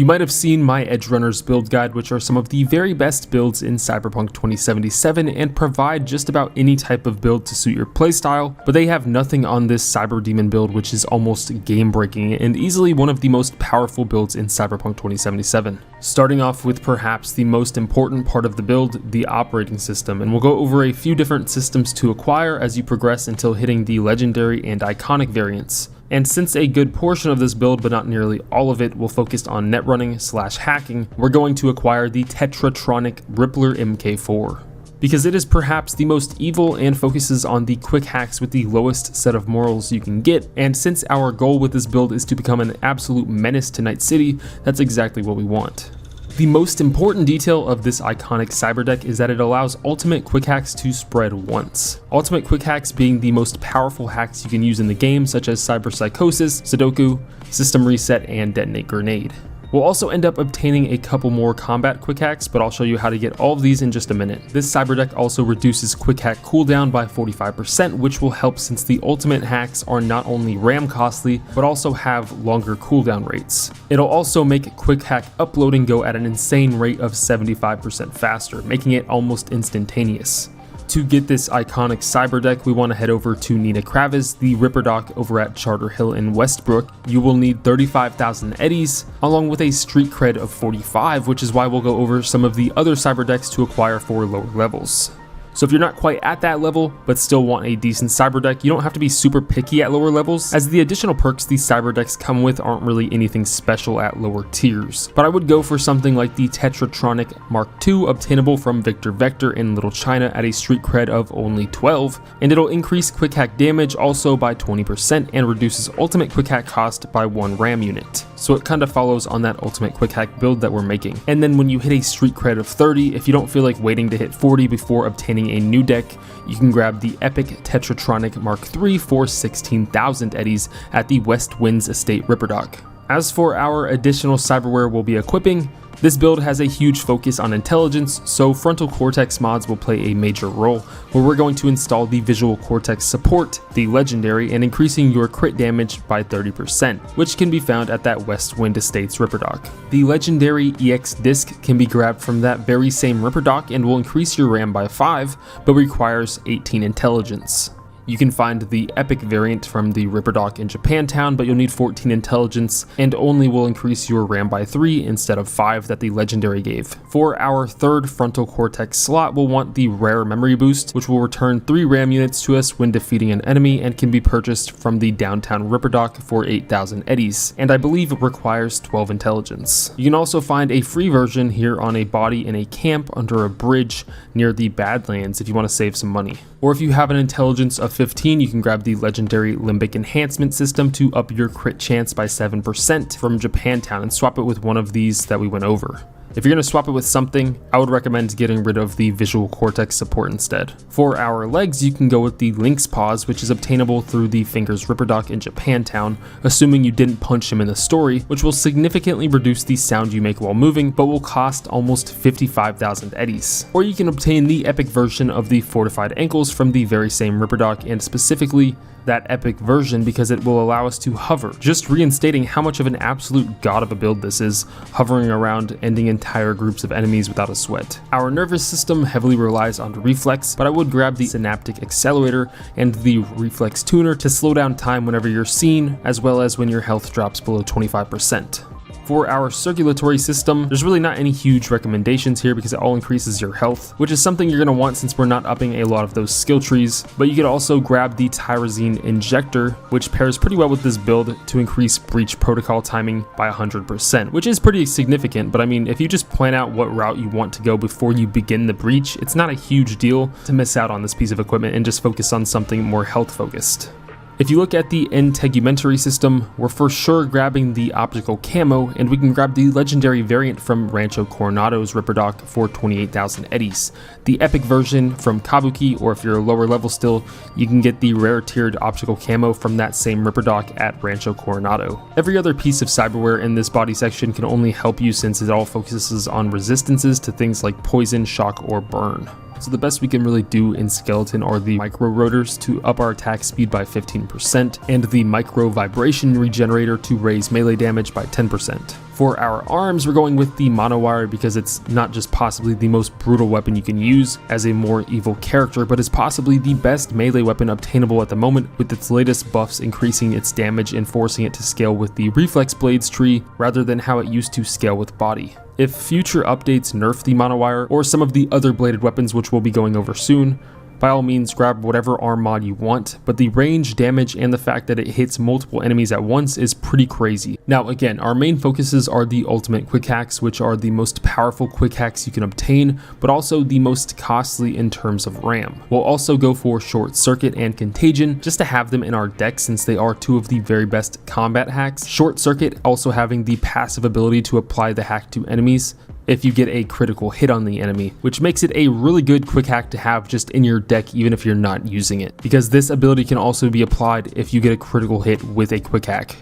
You might have seen my Edgerunners build guide, which are some of the very best builds in Cyberpunk 2077 and provide just about any type of build to suit your playstyle, but they have nothing on this Cyber Demon build, which is almost game-breaking and easily one of the most powerful builds in Cyberpunk 2077. Starting off with perhaps the most important part of the build, the operating system, and we'll go over a few different systems to acquire as you progress until hitting the legendary and iconic variants. And since a good portion of this build, but not nearly all of it, will focus on net running / hacking, we're going to acquire the Tetratronic Rippler MK4. Because it is perhaps the most evil and focuses on the quick hacks with the lowest set of morals you can get, and since our goal with this build is to become an absolute menace to Night City, that's exactly what we want. The most important detail of this iconic cyberdeck is that it allows ultimate quick hacks to spread once. Ultimate quick hacks being the most powerful hacks you can use in the game, such as Cyber Psychosis, Sudoku, System Reset, and Detonate Grenade. We'll also end up obtaining a couple more combat quick hacks, but I'll show you how to get all of these in just a minute. This cyberdeck also reduces quick hack cooldown by 45%, which will help since the ultimate hacks are not only RAM costly, but also have longer cooldown rates. It'll also make quick hack uploading go at an insane rate of 75% faster, making it almost instantaneous. To get this iconic cyberdeck, we want to head over to Nina Kravis, the Ripper Dock over at Charter Hill in Westbrook. You will need 35,000 eddies, along with a street cred of 45, which is why we'll go over some of the other cyberdecks to acquire for lower levels. So if you're not quite at that level, but still want a decent cyberdeck, you don't have to be super picky at lower levels, as the additional perks these cyberdecks come with aren't really anything special at lower tiers. But I would go for something like the Tetratronic Mark II, obtainable from Victor Vector in Little China at a street cred of only 12, and it'll increase quick hack damage also by 20% and reduces ultimate quick hack cost by 1 RAM unit. So it kind of follows on that ultimate quick hack build that we're making. And then when you hit a street cred of 30, if you don't feel like waiting to hit 40 before obtaining a new deck, you can grab the epic Tetratronic Mark III for 16,000 eddies at the West Winds Estate Ripper Dock. As for our additional cyberware we'll be equipping, this build has a huge focus on intelligence, so frontal cortex mods will play a major role, where we're going to install the visual cortex support, the legendary, and increasing your crit damage by 30%, which can be found at that West Wind Estates Ripper Dock. The legendary EX disc can be grabbed from that very same Ripper Dock and will increase your RAM by 5, but requires 18 intelligence. You can find the epic variant from the Ripper Dock in Japantown, but you'll need 14 intelligence and only will increase your RAM by 3 instead of 5 that the legendary gave. For our third frontal cortex slot, we'll want the rare memory boost, which will return 3 RAM units to us when defeating an enemy and can be purchased from the downtown Ripper Dock for 8,000 eddies, and I believe it requires 12 intelligence. You can also find a free version here on a body in a camp under a bridge near the Badlands if you want to save some money. Or if you have an intelligence of 15, you can grab the legendary Limbic enhancement system to up your crit chance by 7% from Japantown and swap it with one of these that we went over. If you're going to swap it with something, I would recommend getting rid of the visual cortex support instead. For our legs, you can go with the Lynx Paws, which is obtainable through the Fingers Ripper Dock in Japantown, assuming you didn't punch him in the story, which will significantly reduce the sound you make while moving, but will cost almost 55,000 eddies. Or you can obtain the epic version of the Fortified Ankles from the very same Ripper Dock, and specifically that epic version because it will allow us to hover, just reinstating how much of an absolute god of a build this is, hovering around, ending entire groups of enemies without a sweat. Our nervous system heavily relies on reflex, but I would grab the Synaptic Accelerator and the Reflex Tuner to slow down time whenever you're seen, as well as when your health drops below 25%. For our circulatory system, there's really not any huge recommendations here because it all increases your health, which is something you're going to want since we're not upping a lot of those skill trees, but you could also grab the Tyrosine Injector, which pairs pretty well with this build to increase breach protocol timing by 100%, which is pretty significant, but I mean, if you just plan out what route you want to go before you begin the breach, it's not a huge deal to miss out on this piece of equipment and just focus on something more health focused. If you look at the integumentary system, we're for sure grabbing the optical camo, and we can grab the legendary variant from Rancho Coronado's Ripper Dock for 28,000 eddies. The epic version from Kabuki, or if you're a lower level still, you can get the rare tiered optical camo from that same Ripper Dock at Rancho Coronado. Every other piece of cyberware in this body section can only help you since it all focuses on resistances to things like poison, shock, or burn. So the best we can really do in skeleton are the micro rotors to up our attack speed by 15% and the micro vibration regenerator to raise melee damage by 10%. For our arms, we're going with the Monowire because it's not just possibly the most brutal weapon you can use as a more evil character, but is possibly the best melee weapon obtainable at the moment, with its latest buffs increasing its damage and forcing it to scale with the reflex blades tree rather than how it used to scale with body. If future updates nerf the Monowire or some of the other bladed weapons, which we'll be going over soon, by all means grab whatever arm mod you want, but the range, damage, and the fact that it hits multiple enemies at once is pretty crazy. Now again, our main focuses are the ultimate Quickhacks, which are the most powerful Quickhacks you can obtain, but also the most costly in terms of RAM. We'll also go for Short Circuit and Contagion, just to have them in our deck since they are two of the very best combat hacks. Short Circuit also having the passive ability to apply the hack to enemies if you get a critical hit on the enemy, which makes it a really good quick hack to have just in your deck even if you're not using it, because this ability can also be applied if you get a critical hit with a quick hack.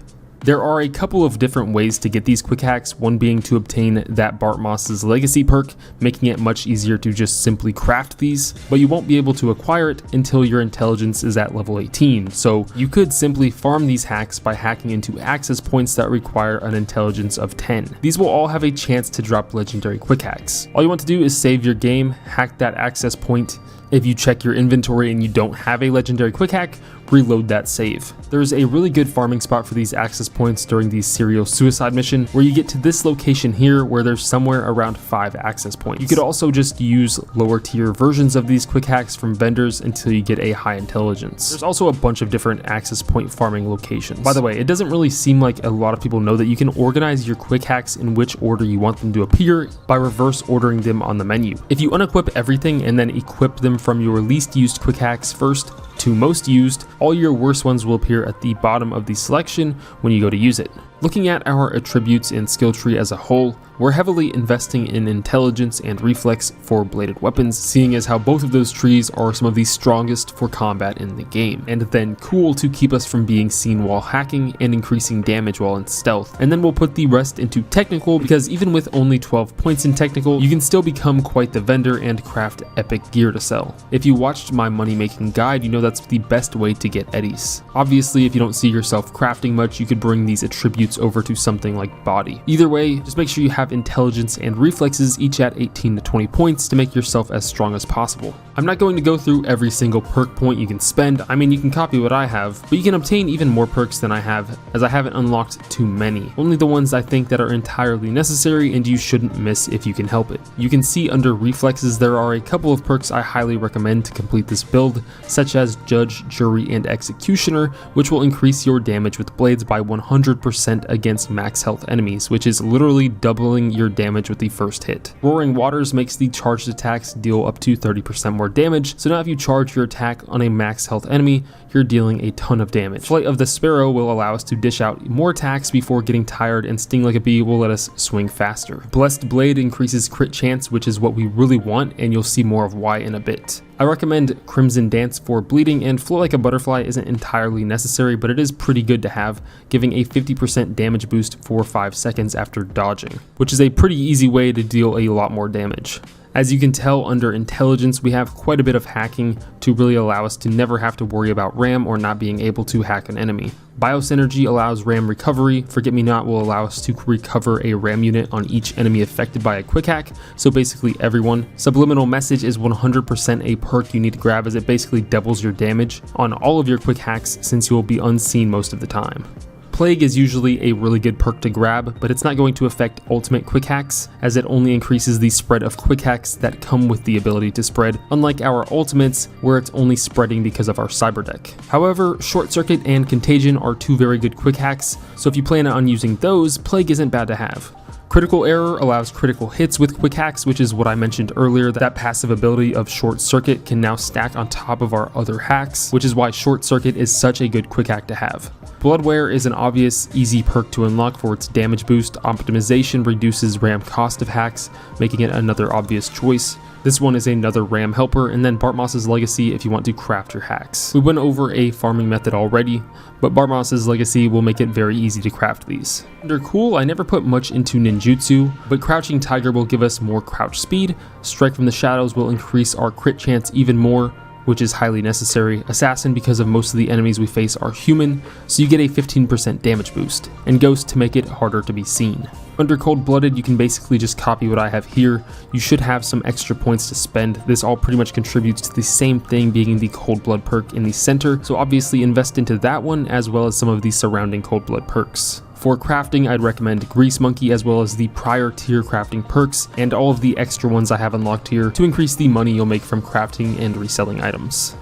There are a couple of different ways to get these quick hacks, one being to obtain that Bartmoss's Legacy perk, making it much easier to just simply craft these, but you won't be able to acquire it until your intelligence is at level 18, so you could simply farm these hacks by hacking into access points that require an intelligence of 10. These will all have a chance to drop legendary quick hacks. All you want to do is save your game, hack that access point. If you check your inventory and you don't have a legendary quick hack, reload that save. There's a really good farming spot for these access points during the serial suicide mission, where you get to this location here where there's somewhere around 5 access points. You could also just use lower tier versions of these quick hacks from vendors until you get a high intelligence. There's also a bunch of different access point farming locations. By the way, it doesn't really seem like a lot of people know that you can organize your quick hacks in which order you want them to appear by reverse ordering them on the menu. If you unequip everything and then equip them from your least used quick hacks first to most used, all your worst ones will appear at the bottom of the selection when you go to use it. Looking at our attributes and skill tree as a whole, we're heavily investing in intelligence and reflex for bladed weapons, seeing as how both of those trees are some of the strongest for combat in the game, and then cool to keep us from being seen while hacking and increasing damage while in stealth. And then we'll put the rest into technical, because even with only 12 points in technical, you can still become quite the vendor and craft epic gear to sell. If you watched my money making guide, you know that's the best way to get eddies. Obviously, if you don't see yourself crafting much, you could bring these attributes over to something like body. Either way, just make sure you have intelligence and reflexes each at 18 to 20 points to make yourself as strong as possible. I'm not going to go through every single perk point you can spend. I mean, you can copy what I have, but you can obtain even more perks than I have, as I haven't unlocked too many. Only the ones I think that are entirely necessary and you shouldn't miss if you can help it. You can see under reflexes there are a couple of perks I highly recommend to complete this build, such as Judge, Jury, and Executioner, which will increase your damage with blades by 100% against max health enemies, which is literally doubling your damage with the first hit. Roaring Waters makes the charged attacks deal up to 30% more damage, so now if you charge your attack on a max health enemy, you're dealing a ton of damage. Flight of the Sparrow will allow us to dish out more attacks before getting tired, and Sting Like a Bee will let us swing faster. Blessed Blade increases crit chance, which is what we really want, and you'll see more of why in a bit. I recommend Crimson Dance for bleeding, and Float Like a Butterfly isn't entirely necessary, but it is pretty good to have, giving a 50% damage boost for 5 seconds after dodging, which is a pretty easy way to deal a lot more damage. As you can tell, under intelligence, we have quite a bit of hacking to really allow us to never have to worry about RAM or not being able to hack an enemy. Biosynergy allows RAM recovery. Forget Me Not will allow us to recover a RAM unit on each enemy affected by a quick hack, so basically everyone. Subliminal Message is 100% a perk you need to grab, as it basically doubles your damage on all of your quick hacks since you will be unseen most of the time. Plague is usually a really good perk to grab, but it's not going to affect ultimate quick hacks, as it only increases the spread of quick hacks that come with the ability to spread, unlike our ultimates where it's only spreading because of our cyberdeck. However, Short Circuit and Contagion are two very good quick hacks, so if you plan on using those, Plague isn't bad to have. Critical Error allows critical hits with quick hacks, which is what I mentioned earlier. That passive ability of Short Circuit can now stack on top of our other hacks, which is why Short Circuit is such a good quick hack to have. Bloodware is an obvious, easy perk to unlock for its damage boost. Optimization reduces RAM cost of hacks, making it another obvious choice. This one is another RAM helper, and then Bartmoss's Legacy if you want to craft your hacks. We went over a farming method already, but Bartmoss's Legacy will make it very easy to craft these. Under cool, I never put much into ninjutsu, but Crouching Tiger will give us more crouch speed, Strike from the Shadows will increase our crit chance even more, which is highly necessary, assassin because of most of the enemies we face are human, so you get a 15% damage boost, and ghost to make it harder to be seen. Under cold-blooded, you can basically just copy what I have here. You should have some extra points to spend. This all pretty much contributes to the same thing being the cold blood perk in the center, so obviously invest into that one as well as some of the surrounding cold blood perks. For crafting, I'd recommend Grease Monkey as well as the prior tier crafting perks and all of the extra ones I have unlocked here to increase the money you'll make from crafting and reselling items.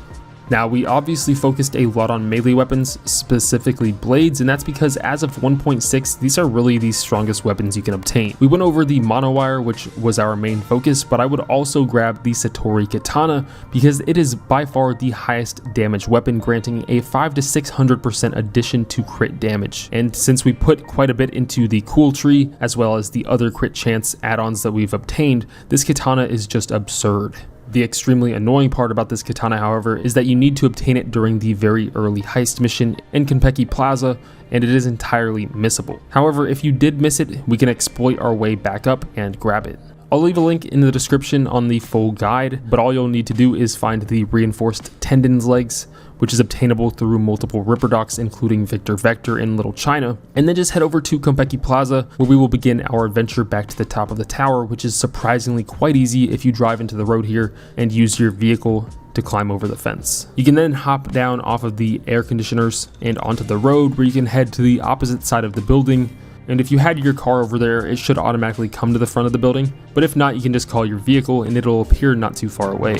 Now, we obviously focused a lot on melee weapons, specifically blades, and that's because as of 1.6, these are really the strongest weapons you can obtain. We went over the Monowire, which was our main focus, but I would also grab the Satori Katana because it is by far the highest damage weapon, granting a 500 to 600% addition to crit damage. And since we put quite a bit into the cool tree, as well as the other crit chance add-ons that we've obtained, this katana is just absurd. The extremely annoying part about this katana, however, is that you need to obtain it during the very early heist mission in Konpeki Plaza, and it is entirely missable. However, if you did miss it, we can exploit our way back up and grab it. I'll leave a link in the description on the full guide, but all you'll need to do is find the reinforced tendons legs, which is obtainable through multiple Ripper docks, including Victor Vector in Little China, and then just head over to Konpeki Plaza, where we will begin our adventure back to the top of the tower, which is surprisingly quite easy if you drive into the road here and use your vehicle to climb over the fence. You can then hop down off of the air conditioners and onto the road, where you can head to the opposite side of the building. And if you had your car over there, it should automatically come to the front of the building, but if not, you can just call your vehicle and it'll appear not too far away.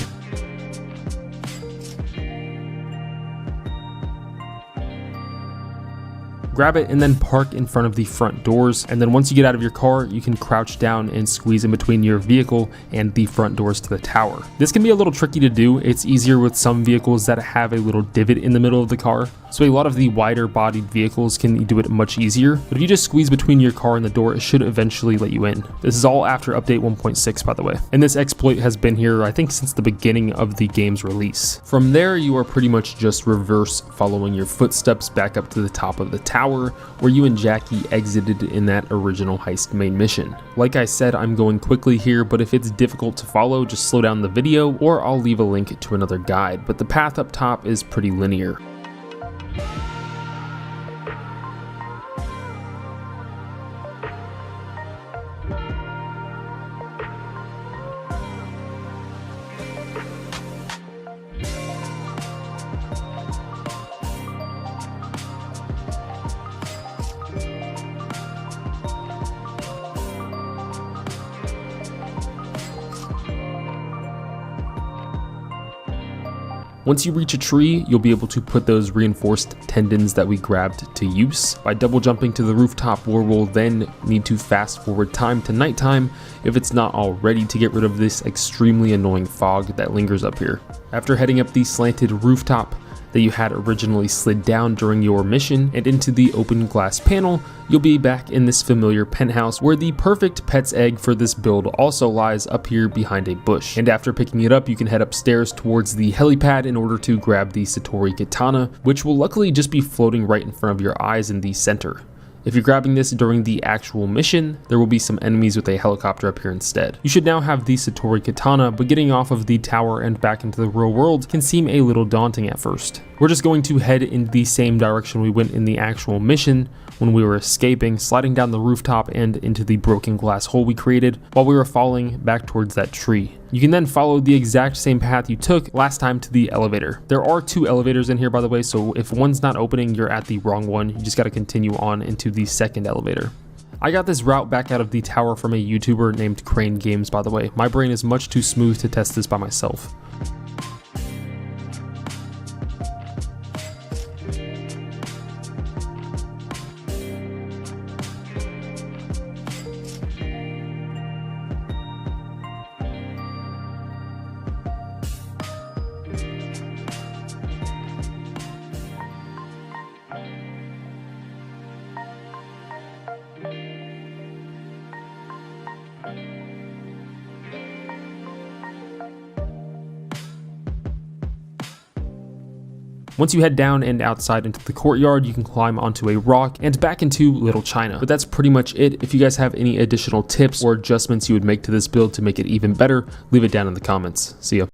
Grab it and then park in front of the front doors, and then once you get out of your car, you can crouch down and squeeze in between your vehicle and the front doors to the tower. This can be a little tricky to do. It's easier with some vehicles that have a little divot in the middle of the car, so a lot of the wider bodied vehicles can do it much easier, but if you just squeeze between your car and the door, it should eventually let you in. This is all after update 1.6, by the way, and this exploit has been here I think since the beginning of the game's release. From there, you are pretty much just reverse following your footsteps back up to the top of the tower, where you and Jackie exited in that original heist main mission. Like I said, I'm going quickly here, but if it's difficult to follow, just slow down the video or I'll leave a link to another guide, but the path up top is pretty linear. Once you reach a tree, you'll be able to put those reinforced tendons that we grabbed to use by double jumping to the rooftop, where we'll then need to fast forward time to nighttime if it's not already, to get rid of this extremely annoying fog that lingers up here. After heading up the slanted rooftop that you had originally slid down during your mission and into the open glass panel, you'll be back in this familiar penthouse where the perfect pet's egg for this build also lies up here behind a bush. And after picking it up, you can head upstairs towards the helipad in order to grab the Satori Katana, which will luckily just be floating right in front of your eyes in the center. If you're grabbing this during the actual mission, there will be some enemies with a helicopter up here instead. You should now have the Satori Katana, but getting off of the tower and back into the real world can seem a little daunting at first. We're just going to head in the same direction we went in the actual mission when we were escaping, sliding down the rooftop and into the broken glass hole we created while we were falling back towards that tree. You can then follow the exact same path you took last time to the elevator. There are 2 elevators in here, by the way, so if one's not opening, you're at the wrong one. You just got to continue on into the second elevator. I got this route back out of the tower from a YouTuber named Crane Games, by the way. My brain is much too smooth to test this by myself. Once you head down and outside into the courtyard, you can climb onto a rock and back into Little China. But that's pretty much it. If you guys have any additional tips or adjustments you would make to this build to make it even better, leave it down in the comments. See ya.